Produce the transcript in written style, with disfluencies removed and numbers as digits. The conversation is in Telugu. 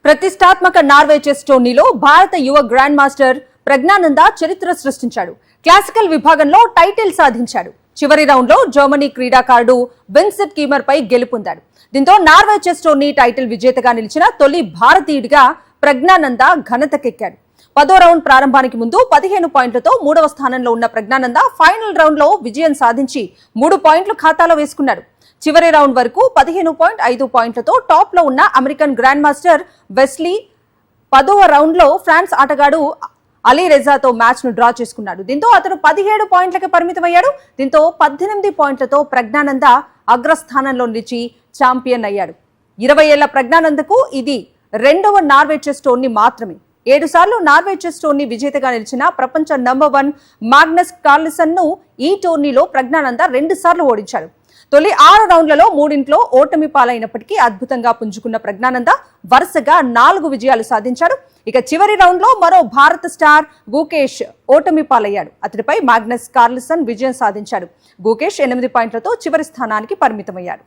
ప్రతిష్టాత్మక నార్వే చెస్ టోర్నీలో భారత యువ గ్రాండ్ మాస్టర్ ప్రజ్ఞానంద చరిత్ర సృష్టించాడు. క్లాసికల్ విభాగంలో టైటిల్ సాధించాడు. చివరి రౌండ్ లో జర్మనీ క్రీడాకారుడు విన్సెంట్ కీమర్ పై గెలుపొందాడు. దీంతో నార్వే చెస్ టోర్నీ టైటిల్ విజేతగా నిలిచిన తొలి భారతీయుడిగా ప్రజ్ఞానంద ఘనతకెక్కాడు. 10వ రౌండ్ ప్రారంభానికి ముందు 15 పాయింట్లతో 3వ స్థానంలో ఉన్న ప్రజ్ఞానంద ఫైనల్ రౌండ్ లో విజయం సాధించి 3 పాయింట్లు ఖాతాలో వేసుకున్నాడు. చివరి రౌండ్ వరకు 15.5 పాయింట్లతో టాప్ లో ఉన్న అమెరికన్ గ్రాండ్ మాస్టర్ వెస్లీ 10వ రౌండ్ లో ఫ్రాన్స్ ఆటగాడు అలీ రెజాతో మ్యాచ్ ను డ్రా చేసుకున్నాడు. దీంతో అతను 17 పాయింట్లకు పరిమితమయ్యాడు. దీంతో 18 పాయింట్లతో ప్రజ్ఞానంద అగ్రస్థానంలో నిలిచి ఛాంపియన్ అయ్యాడు. 20 ఏళ్ల ప్రజ్ఞానందకు ఇది 2వ నార్వే చెస్ టోర్నీ మాత్రమే. 7 సార్లు నార్వే చెస్ టోర్నీ విజేతగా నిలిచిన ప్రపంచ నంబర్ 1 మాగ్నస్ కార్ల్సన్ ను ఈ టోర్నీలో ప్రజ్ఞానంద 2 సార్లు ఓడించాడు. తొలి 6 రౌండ్లలో 3 ఓటమి పాలైనప్పటికీ అద్భుతంగా పుంజుకున్న ప్రజ్ఞానంద వరుసగా 4 విజయాలు సాధించాడు. ఇక చివరి రౌండ్ లో మరో భారత స్టార్ గుకేష్ ఓటమి పాలయ్యాడు. అతడిపై మాగ్నస్ కార్ల్సన్ విజయం సాధించాడు. గుకేష్ 8 పాయింట్లతో చివరి స్థానానికి పరిమితమయ్యాడు.